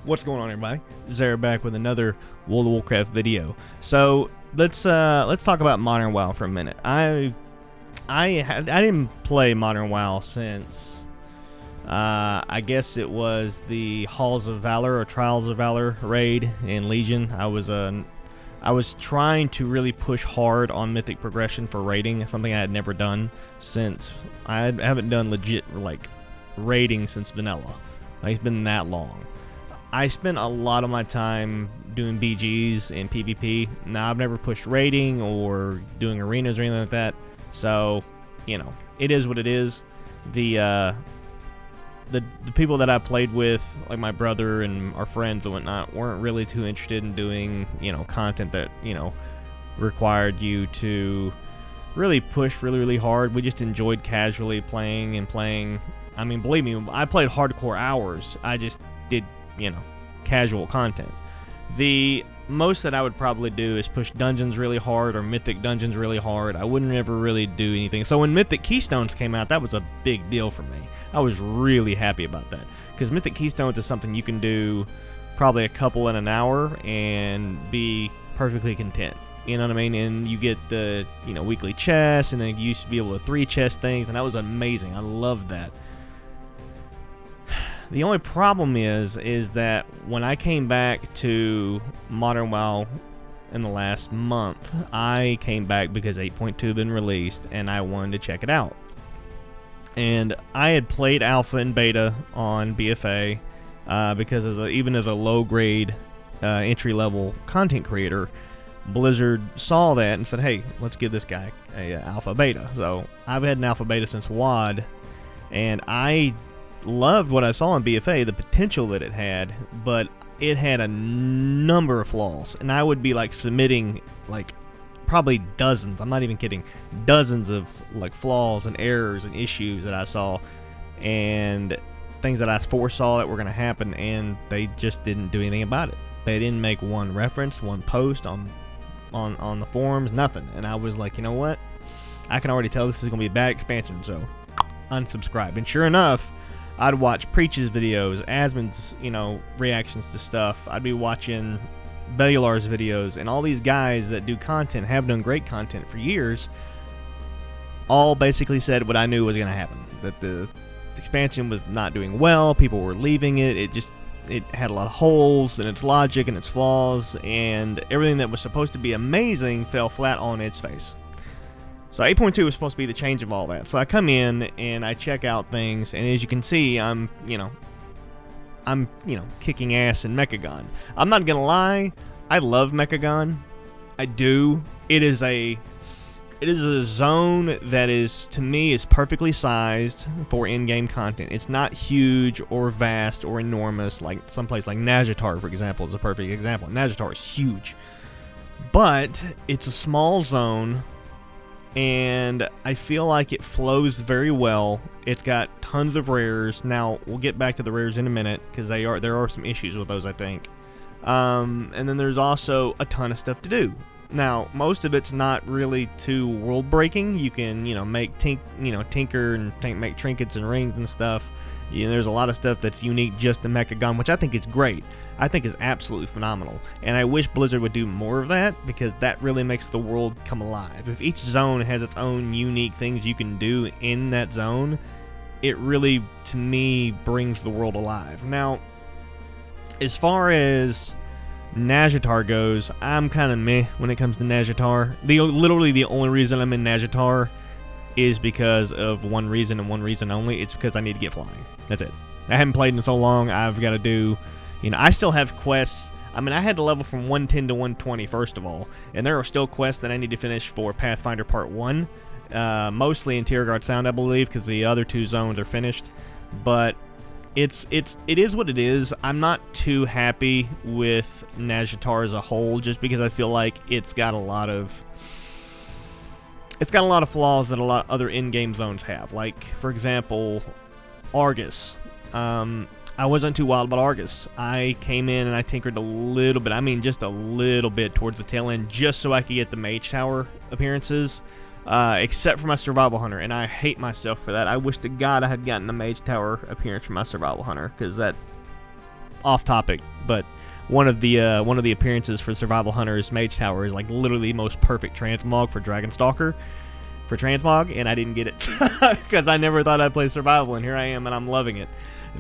What's going on, everybody? Zera back with another World of Warcraft video. So let's talk about Modern WoW for a minute. I didn't play Modern WoW since I guess it was the Halls of Valor or Trials of Valor raid in Legion. I was trying to really push hard on mythic progression for raiding, something I had never done since I haven't done legit like raiding since vanilla. Like, it's been that long. I spent a lot of my time doing BGs and PvP. Now, I've never pushed raiding or doing arenas or anything like that. So, you know, it is what it is. The people that I played with, like my brother and our friends and whatnot, weren't really too interested in doing, you know, content that, you know, required you to really push really hard. We just enjoyed casually playing and playing. I mean, believe me, I played hardcore hours. I just did, you know, casual content. The most that I would probably do is push dungeons really hard or mythic dungeons really hard. I wouldn't ever really do anything. So when Mythic Keystones came out, that was a big deal for me. I was really happy about that, because Mythic Keystones is something you can do probably a couple in an hour and be perfectly content. You know what I mean? And you get the, you know, weekly chests, and then you used to be able to 3 chest things, and that was amazing. I loved that. The only problem is that when I came back to Modern WoW in the last month, I came back because 8.2 had been released, and I wanted to check it out. And I had played Alpha and Beta on BFA because even as a low-grade entry-level content creator, Blizzard saw that and said, hey, let's give this guy a Alpha Beta. So I've had an Alpha Beta since WoD, and I loved what I saw on BFA, the potential that it had, but it had a number of flaws, and I would be like submitting like probably dozens, I'm not even kidding, dozens of like flaws and errors and issues that I saw, and things that I foresaw that were going to happen, and they just didn't do anything about it. They didn't make one reference, one post on the forums, nothing. And I was like, you know what, I can already tell this is going to be a bad expansion, so unsubscribe. And sure enough, I'd watch Preach's videos, Asmon's, you know, reactions to stuff. I'd be watching Bellular's videos, and all these guys that do content, have done great content for years, all basically said what I knew was going to happen. That the expansion was not doing well, people were leaving it, it had a lot of holes in its logic and its flaws, and everything that was supposed to be amazing fell flat on its face. So 8.2 was supposed to be the change of all that. So I come in and I check out things, and as you can see, I'm kicking ass in Mechagon. I'm not gonna lie, I love Mechagon. I do. It is a zone that is, to me, is perfectly sized for in-game content. It's not huge or vast or enormous like someplace like Nazjatar, for example, is a perfect example. Nazjatar is huge, but it's a small zone, and I feel like it flows very well. It's got tons of rares. Now, we'll get back to the rares in a minute, because there are some issues with those, I think. And then there's also a ton of stuff to do. Now, most of it's not really too world-breaking. You can, you know, tinker and make trinkets and rings and stuff. You know, there's a lot of stuff that's unique just to Mechagon, which I think is great. I think is absolutely phenomenal. And I wish Blizzard would do more of that, because that really makes the world come alive. If each zone has its own unique things you can do in that zone, it really, to me, brings the world alive. Now, as far as Nazjatar goes, I'm kind of meh when it comes to Nazjatar. Literally the only reason I'm in Nazjatar is because of one reason and one reason only. It's because I need to get flying. That's it. I haven't played in so long. I've got to do, you know, I still have quests. I mean, I had to level from 110 to 120 first of all, and there are still quests that I need to finish for Pathfinder Part 1, mostly in Tiergard Sound, I believe, because the other 2 zones are finished. But it is what it is. I'm not too happy with Nazjatar as a whole, just because I feel like it's got a lot of flaws that a lot of other in-game zones have. Like, for example, Argus. I wasn't too wild about Argus. I came in and I tinkered a little bit. I mean, just a little bit towards the tail end, just so I could get the Mage Tower appearances. except for my Survival Hunter, and I hate myself for that. I wish to God I had gotten a Mage Tower appearance for my Survival Hunter, because that off topic, but one of the appearances for Survival Hunter's Mage Tower is like literally the most perfect transmog for Dragonstalker for transmog, and I didn't get it because I never thought I'd play survival, and here I am, and I'm loving it.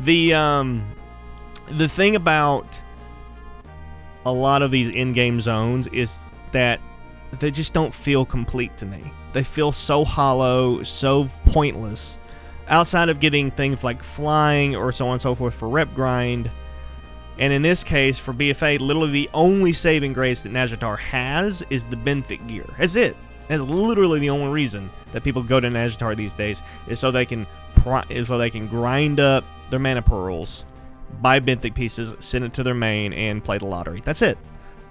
The thing about a lot of these in-game zones is that they just don't feel complete to me. They feel so hollow, so pointless. Outside of getting things like flying or so on and so forth for rep grind, and in this case, for BFA, literally the only saving grace that Nazjatar has is the benthic gear. That's it. That's literally the only reason that people go to Nazjatar these days, is so they can grind up their mana pearls, buy benthic pieces, send it to their main, and play the lottery. That's it.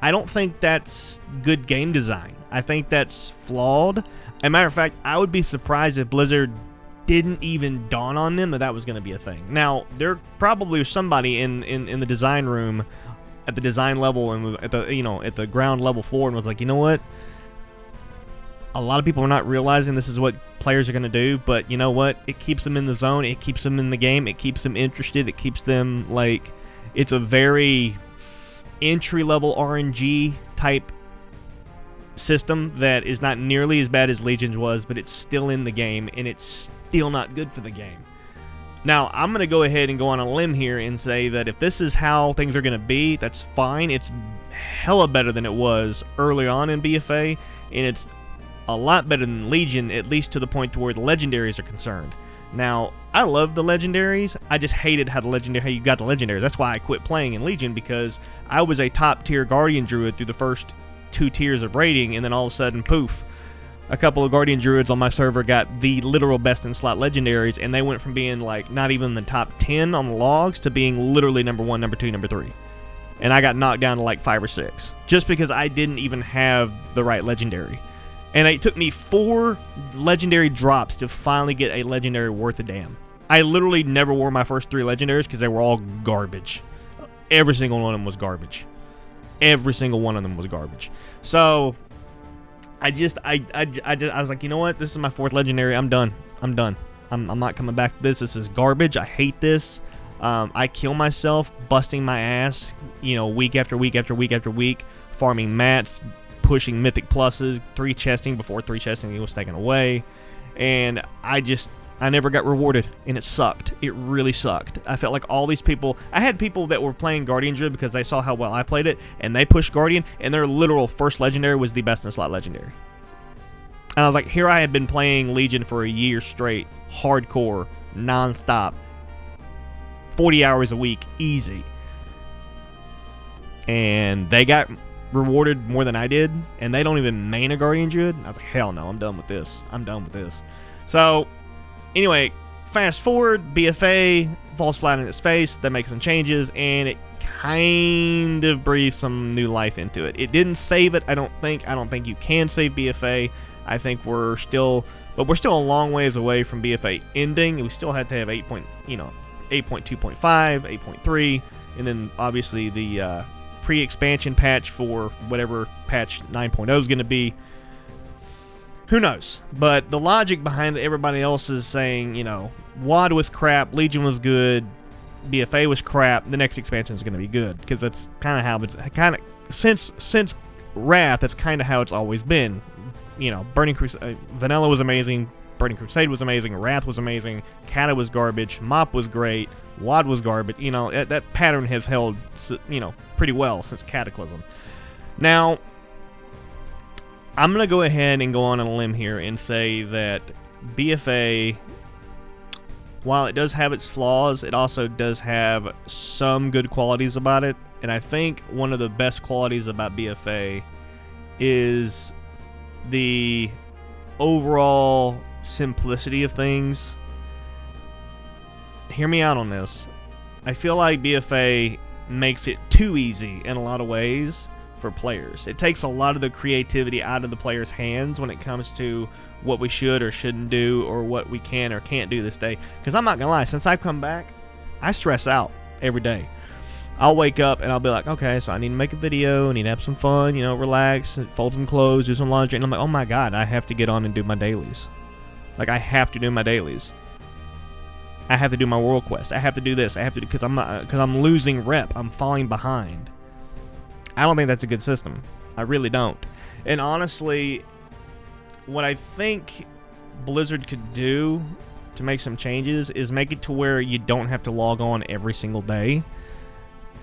I don't think that's good game design. I think that's flawed. As a matter of fact, I would be surprised if Blizzard didn't even dawn on them that was going to be a thing. Now, there probably was somebody in the design room at the design level and at the ground level floor and was like, you know what? A lot of people are not realizing this is what players are going to do, but you know what? It keeps them in the zone. It keeps them in the game. It keeps them interested. It keeps them like, it's a very entry-level RNG type system that is not nearly as bad as Legion's was, but it's still in the game, and it's still not good for the game. Now, I'm going to go ahead and go on a limb here and say that if this is how things are going to be, that's fine. It's hella better than it was early on in BFA, and it's a lot better than Legion, at least to the point to where the legendaries are concerned. Now, I love the legendaries. I just hated how you got the legendaries. That's why I quit playing in Legion, because I was a top tier Guardian Druid through the first 2 tiers of raiding, and then all of a sudden, poof, a couple of Guardian Druids on my server got the literal best in slot legendaries, and they went from being like not even the top 10 on the logs to being literally number 1, number 2, number 3. And I got knocked down to like 5 or 6 just because I didn't even have the right legendary. And it took me 4 legendary drops to finally get a legendary worth a damn. I literally never wore my first 3 legendaries because they were all garbage. Every single one of them was garbage. Every single one of them was garbage. So I was like, you know what? This is my 4th legendary. I'm done. I'm not coming back to this. This is garbage. I hate this. I kill myself busting my ass, week after week after week after week, farming mats, pushing mythic pluses, 3 chesting before 3 chesting was taken away, and I never got rewarded, and it sucked. It really sucked. I felt like all these people, I had people that were playing Guardian Druid because they saw how well I played it, and they pushed Guardian, and their literal first legendary was the best in slot legendary. And I was like, here I had been playing Legion for a year straight, hardcore, non-stop, 40 hours a week, easy. And they got rewarded more than I did, and they don't even main a Guardian Druid. I was like, hell no, I'm done with this. So, anyway, fast forward, BFA falls flat in its face. They make some changes, and it kind of breathes some new life into it. It didn't save it, I don't think. I don't think you can save BFA. I think we're still a long ways away from BFA ending. We still had to have 8.2.5, 8.3, and then obviously the pre-expansion patch for whatever patch 9.0 is going to be. Who knows? But the logic behind everybody else is saying, WoD was crap, Legion was good, BFA was crap, the next expansion is going to be good, because that's kind of how it's since Wrath, that's kind of how it's always been. Burning Crusade, Vanilla was amazing, Burning Crusade was amazing, Wrath was amazing, Kata was garbage, Mop was great, WoD was garbage. That pattern has held, pretty well since Cataclysm. Now, I'm going to go ahead and go on a limb here and say that BFA, while it does have its flaws, it also does have some good qualities about it. And I think one of the best qualities about BFA is the overall simplicity of things. Hear me out on this. I feel like BFA makes it too easy in a lot of ways for players. It takes a lot of the creativity out of the players' hands when it comes to what we should or shouldn't do, or what we can or can't do this day. Because I'm not going to lie, since I've come back, I stress out every day. I'll wake up and I'll be like, okay, so I need to make a video, I need to have some fun, relax, fold some clothes, do some laundry, and I'm like, oh my god, I have to get on and do my dailies. Like, I have to do my dailies. I have to do my world quest. I have to do this. I have to do because I'm losing rep. I'm falling behind. I don't think that's a good system. I really don't. And honestly, what I think Blizzard could do to make some changes is make it to where you don't have to log on every single day.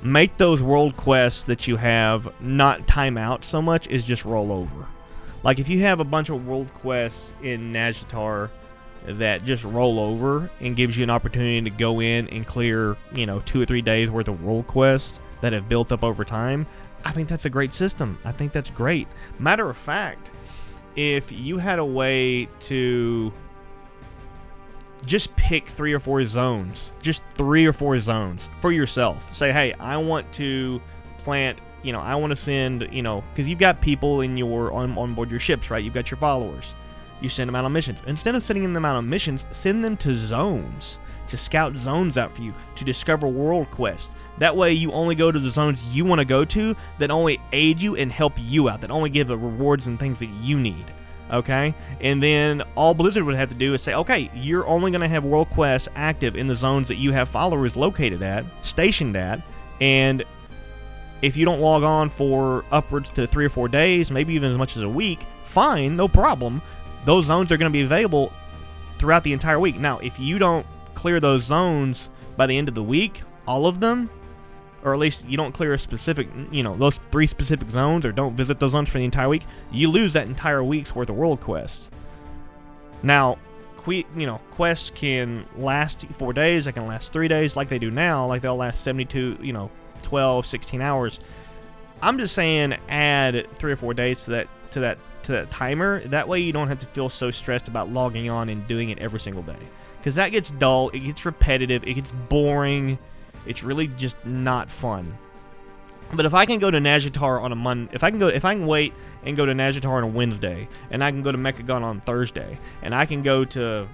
Make those world quests that you have not time out so much as just roll over. Like if you have a bunch of world quests in Nazjatar that just roll over and gives you an opportunity to go in and clear, 2 or 3 days worth of world quests that have built up over time, I think that's a great system. I think that's great. Matter of fact, if you had a way to just pick 3 or 4 zones, just 3 or 4 zones for yourself. Say, hey, I want to plant, I want to send, because you've got people in your on board your ships, right? You've got your followers. You send them out on missions. Instead of sending them out on missions, send them to zones, to scout zones out for you, to discover world quests. That way you only go to the zones you want to go to that only aid you and help you out, that only give the rewards and things that you need. Okay? And then all Blizzard would have to do is say, okay, you're only going to have world quests active in the zones that you have followers located at, stationed at, and if you don't log on for upwards to 3 or 4 days, maybe even as much as a week, fine, no problem. Those zones are going to be available throughout the entire week. Now, if you don't clear those zones by the end of the week, all of them, or at least you don't clear a specific, those 3 specific zones, or don't visit those zones for the entire week, you lose that entire week's worth of world quests. Now, quests can last 4 days, they can last 3 days like they do now, like they'll last 72, 12, 16 hours. I'm just saying add 3 or 4 days to that timer. That way you don't have to feel so stressed about logging on and doing it every single day. Because that gets dull, it gets repetitive, it gets boring. It's really just not fun. But if I can go to Nazjatar on a Monday, if I can wait and go to Nazjatar on a Wednesday, and I can go to Mechagon on Thursday, and I can go to,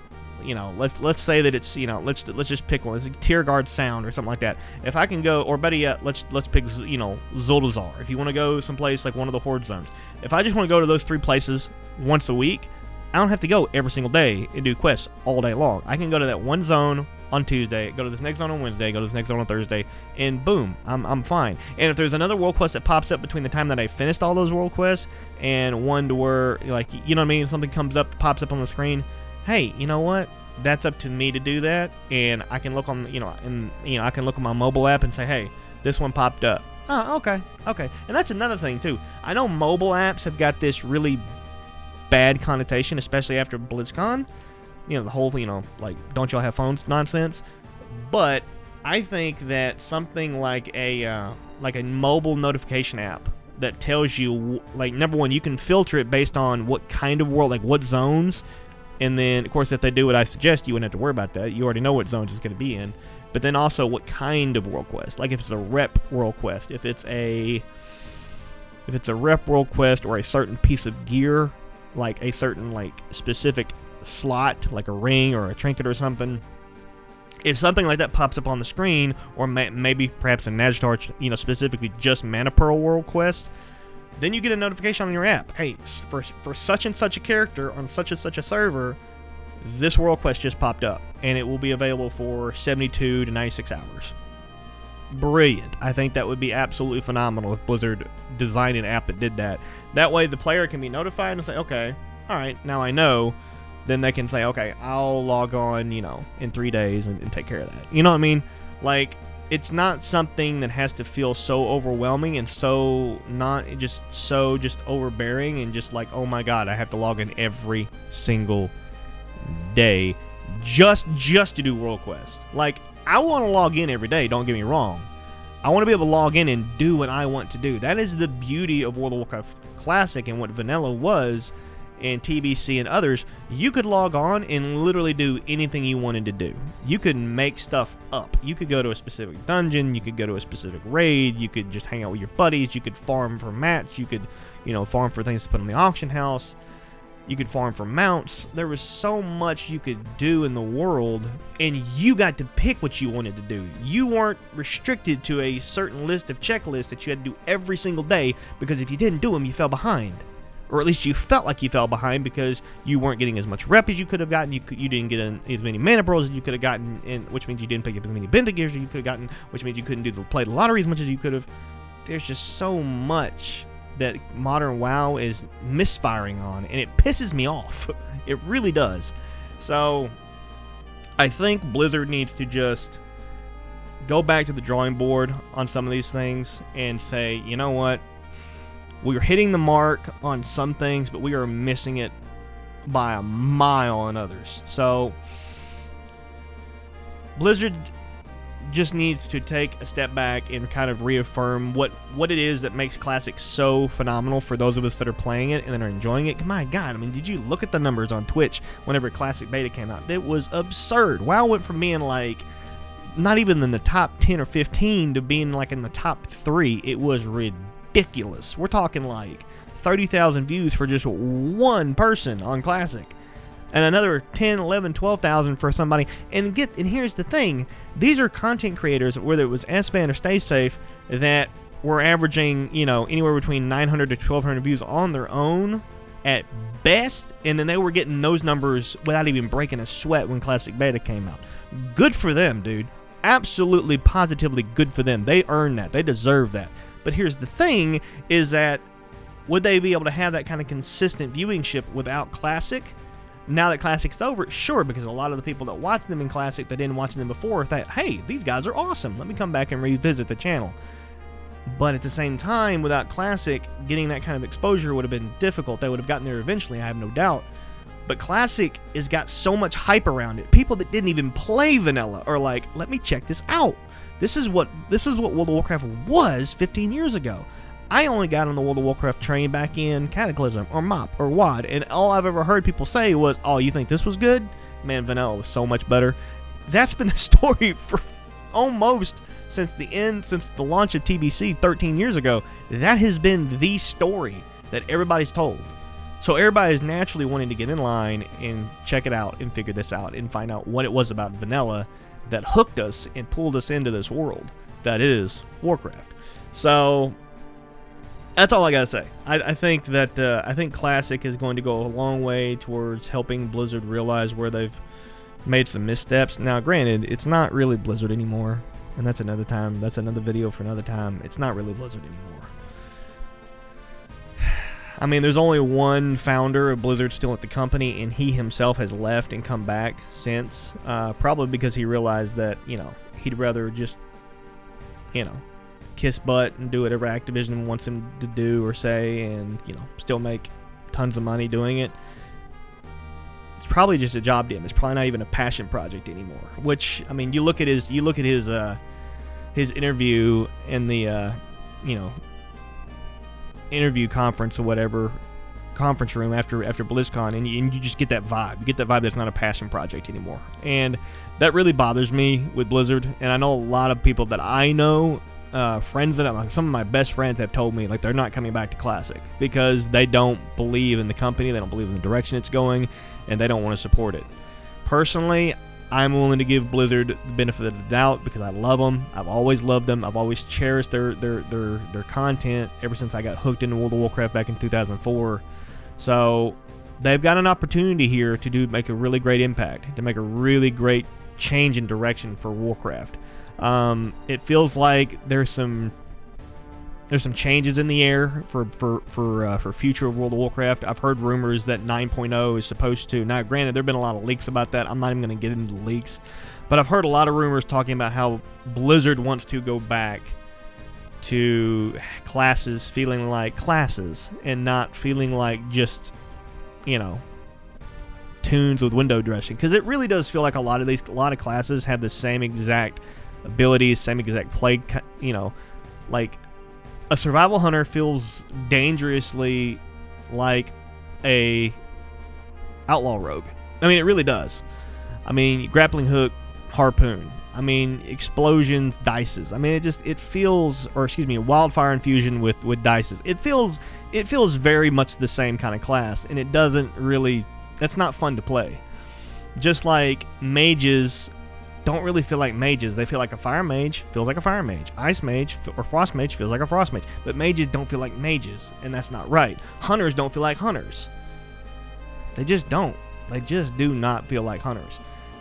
let's say that it's, let's just pick one, it's like Tierguard Sound or something like that. If I can go, or better yet, let's pick, Zuldazar. If you want to go someplace like one of the Horde zones, if I just want to go to those 3 places once a week, I don't have to go every single day and do quests all day long. I can go to that one zone on Tuesday, go to this next zone on Wednesday, go to this next zone on Thursday, and boom, I'm fine. And if there's another world quest that pops up between the time that I finished all those world quests and one to where, something comes up, pops up on the screen, hey, you know what? That's up to me to do that, and I can look on, I can look on my mobile app and say, hey, this one popped up. Oh, okay. And that's another thing too. I know mobile apps have got this really bad connotation, especially after BlizzCon. The whole, don't y'all have phones nonsense. But I think that something like a mobile notification app that tells you, number one, you can filter it based on what kind of world, what zones. And then, of course, if they do what I suggest, you wouldn't have to worry about that. You already know what zones it's going to be in. But then also what kind of world quest. Like if it's a rep world quest, if it's a rep world quest or a certain piece of gear, like a certain specific slot, like a ring or a trinket or something. If something like that pops up on the screen, or maybe perhaps a Nazjatar, specifically just Mana Pearl world quest, then you get a notification on your app. Hey, for such and such a character on such and such a server, this world quest just popped up, and it will be available for 72 to 96 hours. Brilliant. I think that would be absolutely phenomenal if Blizzard designed an app that did that. That way the player can be notified and say, okay, all right, now I know. Then they can say, okay, I'll log on, in 3 days and take care of that. You know what I mean? It's not something that has to feel so overwhelming and so just overbearing and just oh my God, I have to log in every single day just to do world quests. I want to log in every day, don't get me wrong. I want to be able to log in and do what I want to do. That is the beauty of World of Warcraft Classic and what Vanilla was, and TBC and others. You could log on and literally do anything you wanted to do. You could make stuff up. You could go to a specific dungeon, you could go to a specific raid, you could just hang out with your buddies, you could farm for mats, you could, farm for things to put in the auction house, you could farm for mounts. There was so much you could do in the world, and you got to pick what you wanted to do. You weren't restricted to a certain list of checklists that you had to do every single day, because if you didn't do them, you fell behind. or at least you felt like you fell behind because you weren't getting as much rep as you could have gotten. You didn't get as many mana pearls as you could have gotten, which means you didn't pick up as many benthic gears as you could have gotten, which means you couldn't play the lottery as much as you could have. There's just so much that modern WoW is misfiring on, and it pisses me off. It really does. So I think Blizzard needs to just go back to the drawing board on some of these things and say, you know what? We're hitting the mark on some things, but we are missing it by a mile on others. So Blizzard just needs to take a step back and kind of reaffirm what it is that makes Classic so phenomenal for those of us that are playing it and that are enjoying it. My God, I mean, did you look at the numbers on Twitch whenever Classic Beta came out? It was absurd. WoW went from being like not even in the top 10 or 15 to being like in the top 3. It was ridiculous. We're talking like 30,000 views for just one person on Classic, and another 10, 11, 12,000 for somebody. And here's the thing. These are content creators, whether it was S-Fan or Stay Safe, that were averaging, anywhere between 900 to 1,200 views on their own at best, and then they were getting those numbers without even breaking a sweat when Classic Beta came out. Good for them, dude. Absolutely, positively good for them. They earned that. They deserve that. But here's the thing, is that would they be able to have that kind of consistent viewingship without Classic? Now that Classic's over, sure, because a lot of the people that watch them in Classic that didn't watch them before thought, hey, these guys are awesome. Let me come back and revisit the channel. But at the same time, without Classic, getting that kind of exposure would have been difficult. They would have gotten there eventually, I have no doubt. But Classic has got so much hype around it. People that didn't even play vanilla are like, let me check this out. This is what World of Warcraft was 15 years ago. I only got on the World of Warcraft train back in Cataclysm or MOP or WoD, and all I've ever heard people say was, oh, you think this was good? Man, vanilla was so much better. That's been the story for almost since the launch of TBC 13 years ago. That has been the story that everybody's told. So everybody's naturally wanting to get in line and check it out and figure this out and find out what it was about vanilla that hooked us and pulled us into this world that is Warcraft. So that's all I gotta say. I think Classic is going to go a long way towards helping Blizzard realize where they've made some missteps. Now, granted, it's not really Blizzard anymore, and that's another time. That's another video for another time. It's not really Blizzard anymore. I mean, there's only one founder of Blizzard still at the company, and he himself has left and come back since, probably because he realized that, he'd rather just, kiss butt and do whatever Activision wants him to do or say, and still make tons of money doing it. It's probably just a job to him. It's probably not even a passion project anymore. Which, I mean, you look at his interview in the interview conference or whatever conference room after BlizzCon, and you just get that vibe. You get that vibe that's not a passion project anymore, and that really bothers me with Blizzard. And I know a lot of people that I know. Friends that some of my best friends have told me like they're not coming back to Classic because they don't believe in the company, they don't believe in the direction it's going, and they don't want to support it. Personally, I'm willing to give Blizzard the benefit of the doubt because I love them. I've always loved them. I've always cherished their content ever since I got hooked into World of Warcraft back in 2004. So they've got an opportunity here to make a really great impact, to make a really great change in direction for Warcraft. It feels like there's some changes in the air for future World of Warcraft. I've heard rumors that 9.0 is supposed to. Now, granted, there've been a lot of leaks about that. I'm not even going to get into the leaks, but I've heard a lot of rumors talking about how Blizzard wants to go back to classes feeling like classes and not feeling like just tunes with window dressing, because it really does feel like a lot of classes have the same exact abilities, same exact play. Like a survival hunter feels dangerously like a outlaw rogue. I mean, it really does. I mean, grappling hook, harpoon. I mean, explosions, dices. I mean, it feels, or excuse me, wildfire infusion with dices. It feels very much the same kind of class, and it doesn't really. That's not fun to play. Just like mages don't really feel like mages. They feel like a fire mage feels like a fire mage. Ice mage or frost mage feels like a frost mage. But mages don't feel like mages, and that's not right. Hunters don't feel like hunters. They just don't. They just do not feel like hunters.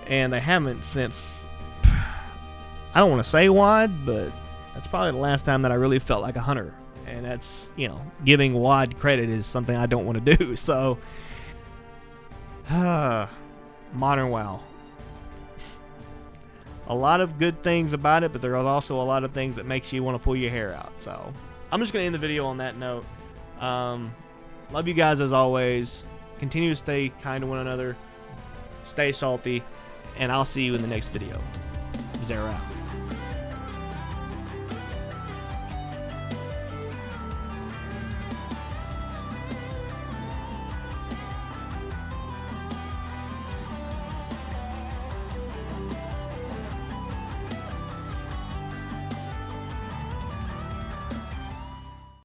And they haven't since, I don't want to say WoD, but that's probably the last time that I really felt like a hunter. And that's, you know, giving WoD credit is something I don't want to do. So, modern WoW. A lot of good things about it, but there are also a lot of things that makes you want to pull your hair out. So, I'm just going to end the video on that note. Love you guys as always. Continue to stay kind to one another. Stay salty. And I'll see you in the next video. Zera out.